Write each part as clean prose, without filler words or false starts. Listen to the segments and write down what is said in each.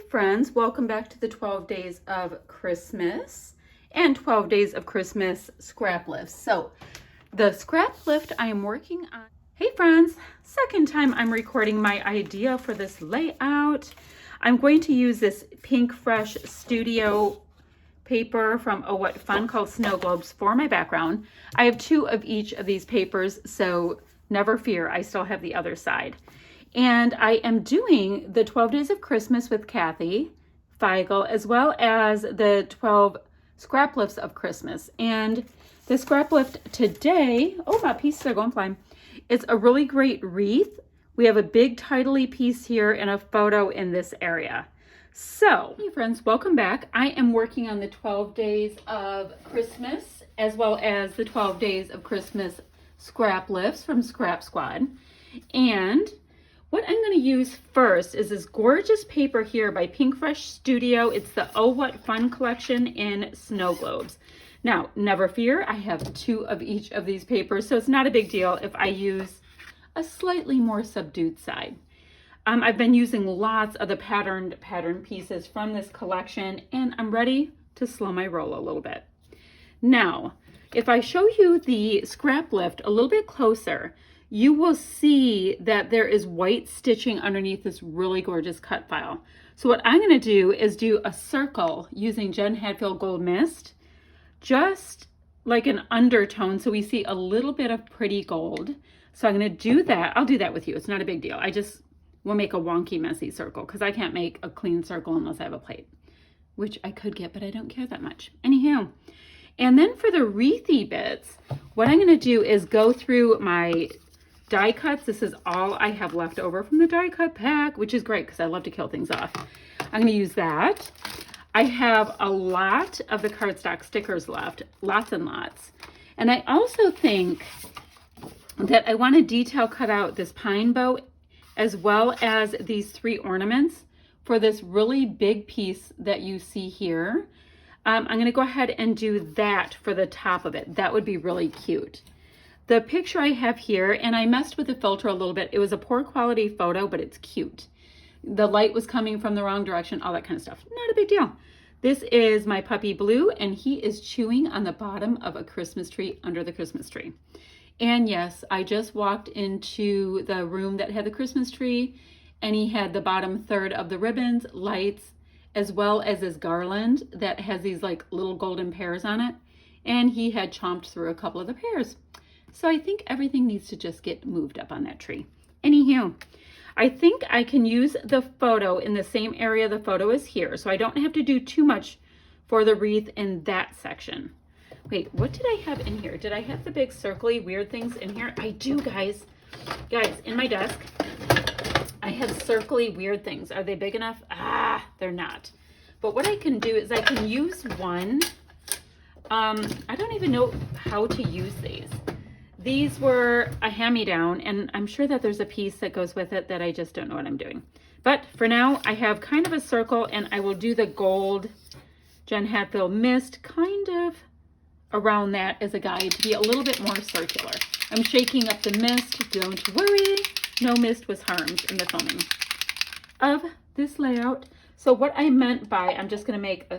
friends, welcome back to the 12 days of Christmas and 12 days of Christmas scrap lifts. So the scrap lift I am working on. Hey friends, second time I'm recording my idea for this layout. I'm going to use this Pinkfresh studio paper from Oh What Fun called Snow Globes for my background. I have two of each of these papers, so never fear, I still have the other side. And I am doing the 12 Days of Christmas with Kathy Feigl, as well as the 12 scrap lifts of Christmas. And the scrap lift today, oh, my pieces are going flying. It's a really great wreath. We have a big tidily piece here and a photo in this area. So, hey friends, welcome back. I am working on the 12 Days of Christmas, as well as the 12 Days of Christmas scrap lifts from Scrap Squad. And what I'm going to use first is this gorgeous paper here by Pinkfresh Studio. It's the Oh What Fun collection in Snow Globes. Now, never fear, I have two of each of these papers, so it's not a big deal if I use a slightly more subdued side. I've been using lots of the pattern pieces from this collection, and I'm ready to slow my roll a little bit. Now, if I show you the scrap lift a little bit closer, you will see that there is white stitching underneath this really gorgeous cut file. So what I'm going to do is do a circle using Jen Hadfield Gold Mist, just like an undertone, so we see a little bit of pretty gold. So I'm going to do that. I'll do that with you. It's not a big deal. I just will make a wonky, messy circle because I can't make a clean circle unless I have a plate, which I could get, but I don't care that much. Anywho, and then for the wreathy bits, what I'm going to do is go through my die cuts. This is all I have left over from the die cut pack, which is great because I love to kill things off. I'm going to use that. I have a lot of the cardstock stickers left, lots and lots. And I also think that I want to detail cut out this pine bow as well as these three ornaments for this really big piece that you see here. I'm going to go ahead and do that for the top of it. That would be really cute. The picture I have here, and I messed with the filter a little bit. It was a poor quality photo, but it's cute. The light was coming from the wrong direction, all that kind of stuff. Not a big deal. This is my puppy Blue, and he is chewing on the bottom of a Christmas tree under the Christmas tree. And yes, I just walked into the room that had the Christmas tree, and he had the bottom third of the ribbons, lights, as well as this garland that has these like little golden pears on it. And he had chomped through a couple of the pears. So I think everything needs to just get moved up on that tree. Anywho, I think I can use the photo in the same area the photo is here. So I don't have to do too much for the wreath in that section. Wait, what did I have in here? Did I have the big circly weird things in here? I do, guys. Guys, in my desk, I have circly weird things. Are they big enough? Ah, they're not. But what I can do is I can use one. I don't even know how to use these. These were a hand-me-down, and I'm sure that there's a piece that goes with it that I just don't know what I'm doing. But for now, I have kind of a circle, and I will do the gold Jen Hadfield Mist kind of around that as a guide to be a little bit more circular. I'm shaking up the mist. Don't worry. No mist was harmed in the filming of this layout. So what I meant by, I'm just going to make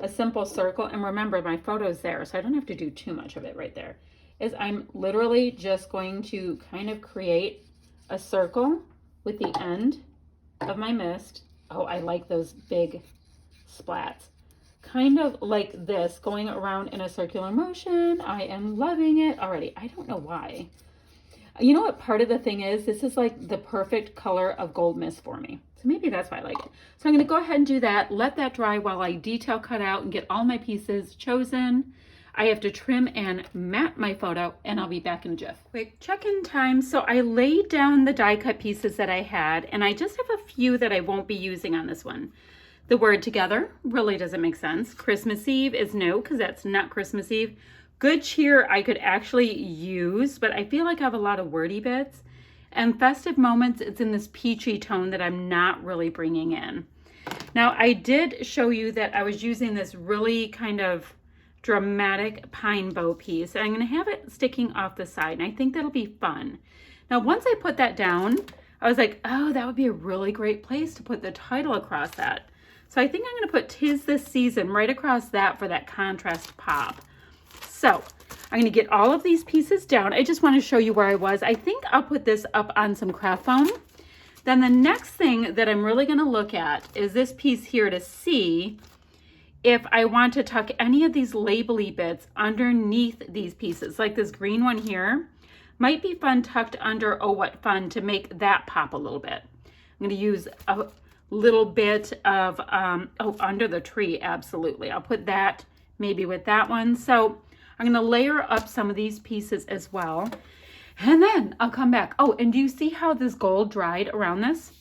a simple circle, and remember my photo's there, so I don't have to do too much of it right there, is I'm literally just going to kind of create a circle with the end of my mist. Oh, I like those big splats. Kind of like this, going around in a circular motion. I am loving it already. I don't know why. You know what part of the thing is? This is like the perfect color of gold mist for me. So maybe that's why I like it. So I'm going to go ahead and do that. Let that dry while I detail cut out and get all my pieces chosen. I have to trim and map my photo, and I'll be back in a jiff. Quick check-in time. So I laid down the die cut pieces that I had, and I just have a few that I won't be using on this one. The word together really doesn't make sense. Christmas Eve is no, because that's not Christmas Eve. Good cheer I could actually use, but I feel like I have a lot of wordy bits. And festive moments, it's in this peachy tone that I'm not really bringing in. Now, I did show you that I was using this really kind of dramatic pine bow piece. I'm going to have it sticking off the side, and I think that'll be fun. Now, once I put that down, I was like, oh, that would be a really great place to put the title across that. So I think I'm going to put "'Tis the Season" right across that for that contrast pop. So I'm going to get all of these pieces down. I just want to show you where I was. I think I'll put this up on some craft foam. Then the next thing that I'm really going to look at is this piece here to see if I want to tuck any of these label-y bits underneath these pieces. Like this green one here might be fun tucked under "Oh What Fun" to make that pop a little bit. I'm going to use a little bit of, under the tree, absolutely. I'll put that maybe with that one. So I'm going to layer up some of these pieces as well. And then I'll come back. Oh, and do you see how this gold dried around this?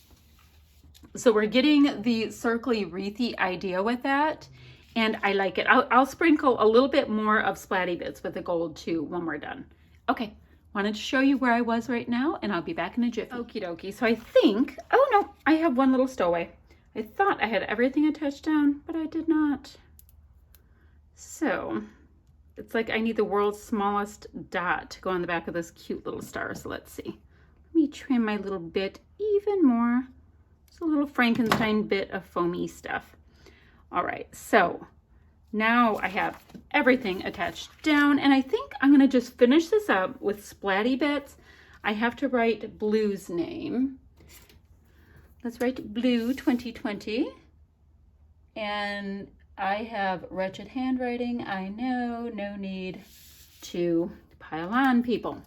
So we're getting the circly wreathy idea with that. And I like it. I'll sprinkle a little bit more of splatty bits with the gold too when we're done. Okay, wanted to show you where I was right now, and I'll be back in a jiffy. Okie dokie. So I think, oh no, I have one little stowaway. I thought I had everything attached down, but I did not. So it's like I need the world's smallest dot to go on the back of this cute little star. So let's see. Let me trim my little bit even more. It's a little Frankenstein bit of foamy stuff. All right, so now I have everything attached down, and I think I'm going to just finish this up with splatty bits. I have to write Blue's name. Let's write Blue 2020. And I have wretched handwriting. I know, no need to pile on, people.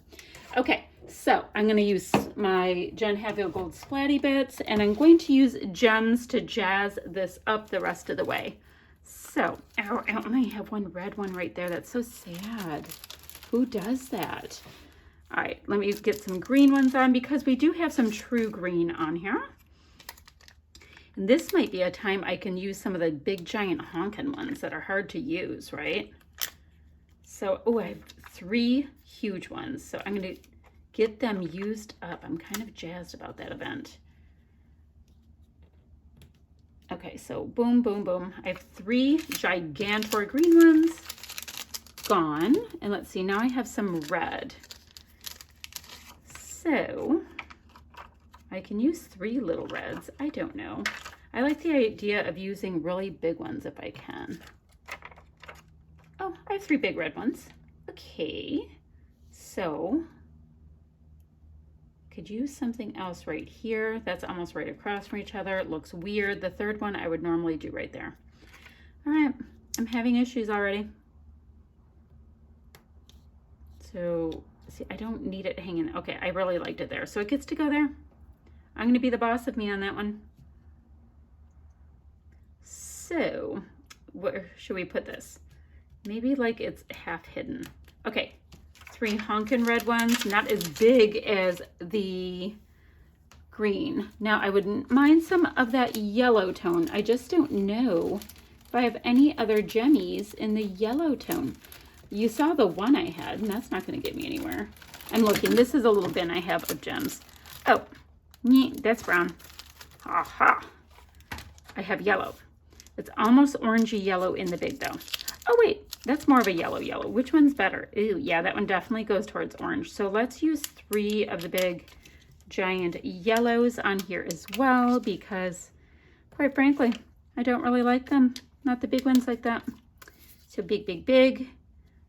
Okay, so I'm going to use my Jen Hatfield Gold Splatty Bits, and I'm going to use gems to jazz this up the rest of the way. So, ow, I only have one red one right there. That's so sad. Who does that? All right, let me get some green ones on because we do have some true green on here. And this might be a time I can use some of the big giant honkin' ones that are hard to use, right? So, oh, I have 3 huge ones. So I'm going to get them used up. I'm kind of jazzed about that event. Okay, so boom, boom, boom. I have 3 gigantor green ones gone. And let's see, now I have some red. So I can use 3 little reds. I don't know. I like the idea of using really big ones if I can. Oh, I have 3 big red ones. Okay, so could use something else right here. That's almost right across from each other. It looks weird. The third one I would normally do right there. All right, I'm having issues already. So, see, I don't need it hanging. Okay, I really liked it there. So it gets to go there. I'm going to be the boss of me on that one. So, where should we put this? Maybe like it's half hidden. Okay, 3 honkin' red ones, not as big as the green. Now, I wouldn't mind some of that yellow tone. I just don't know if I have any other gemmies in the yellow tone. You saw the one I had, and that's not going to get me anywhere. I'm looking. This is a little bin I have of gems. Oh, that's brown. Aha. I have yellow. It's almost orangey yellow in the big, though. Oh, wait. That's more of a yellow. Which one's better? Ooh, yeah, that one definitely goes towards orange. So let's use 3 of the big giant yellows on here as well because, quite frankly, I don't really like them. Not the big ones like that. So big, big, big.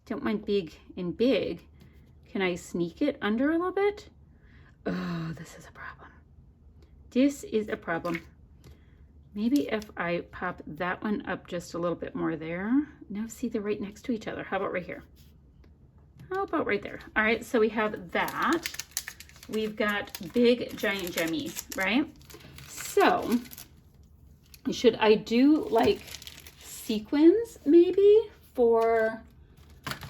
Don't mind big and big. Can I sneak it under a little bit? Oh, this is a problem. This is a problem. Maybe if I pop that one up just a little bit more there. Now see, they're right next to each other. How about right here? How about right there? All right, so we have that. We've got big giant gemmies, right? So should I do like sequins maybe for,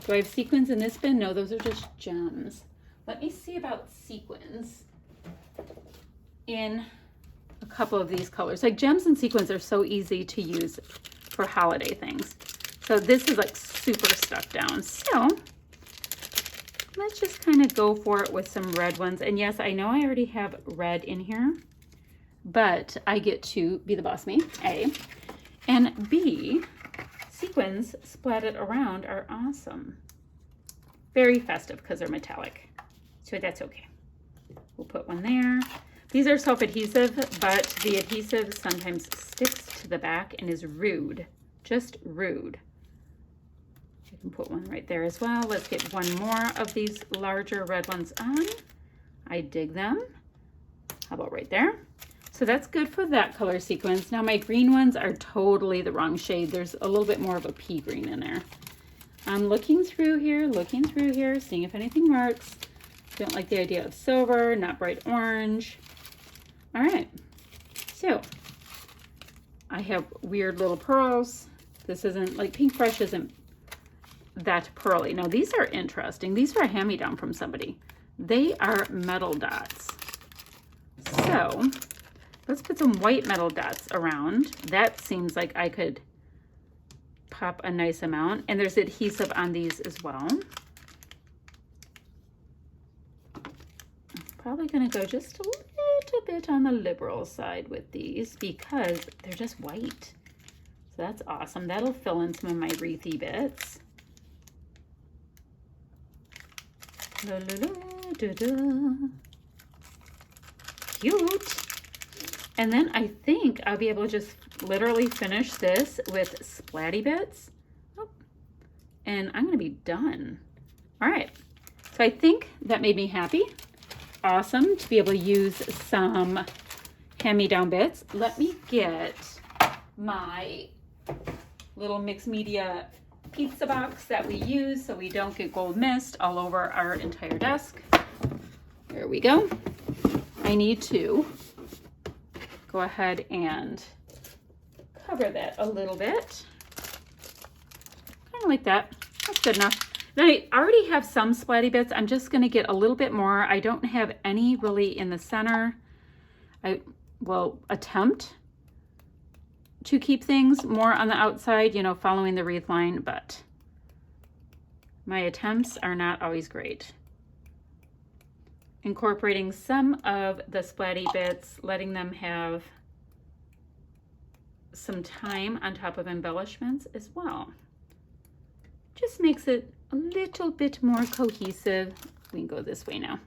do I have sequins in this bin? No, those are just gems. Let me see about sequins in a couple of these colors. Like gems and sequins are so easy to use for holiday things. So this is like super stuck down. So let's just kind of go for it with some red ones. And yes, I know I already have red in here, but I get to be the boss me, A. And B, sequins splatted around are awesome. Very festive because they're metallic. So that's okay. We'll put one there. These are self-adhesive, but the adhesive sometimes sticks to the back and is rude, just rude. I can put one right there as well. Let's get one more of these larger red ones on. I dig them. How about right there? So that's good for that color sequence. Now my green ones are totally the wrong shade. There's a little bit more of a pea green in there. I'm looking through here, seeing if anything works. Don't like the idea of silver, not bright orange. All right, so I have weird little pearls. This isn't, like Pinkfresh isn't that pearly. Now these are interesting. These are a hand-me-down from somebody. They are metal dots. So let's put some white metal dots around. That seems like I could pop a nice amount. And there's adhesive on these as well. Probably gonna go just a little bit on the liberal side with these because they're just white. So that's awesome. That'll fill in some of my wreathy bits. La, la, la, da, da. Cute. And then I think I'll be able to just literally finish this with splatty bits. Oh, and I'm gonna be done. All right, so I think that made me happy. Awesome to be able to use some hand-me-down bits. Let me get my little mixed media pizza box that we use so we don't get gold mist all over our entire desk. There we go. I need to go ahead and cover that a little bit. Kind of like that. That's good enough. Then I already have some splatty bits. I'm just going to get a little bit more. I don't have any really in the center. I will attempt to keep things more on the outside, you know, following the wreath line, but my attempts are not always great. Incorporating some of the splatty bits, letting them have some time on top of embellishments as well. Just makes it a little bit more cohesive. We can go this way now.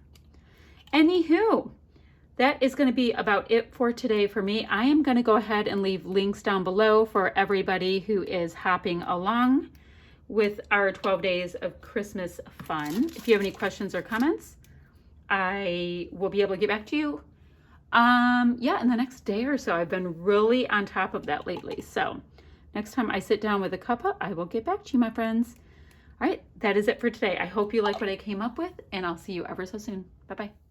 Anywho, that is going to be about it for today for me. I am going to go ahead and leave links down below for everybody who is hopping along with our 12 days of Christmas fun. If you have any questions or comments, I will be able to get back to you. Yeah, in the next day or so. I've been really on top of that lately. So next time I sit down with a cuppa, I will get back to you, my friends. All right, that is it for today. I hope you like what I came up with, and I'll see you ever so soon. Bye-bye.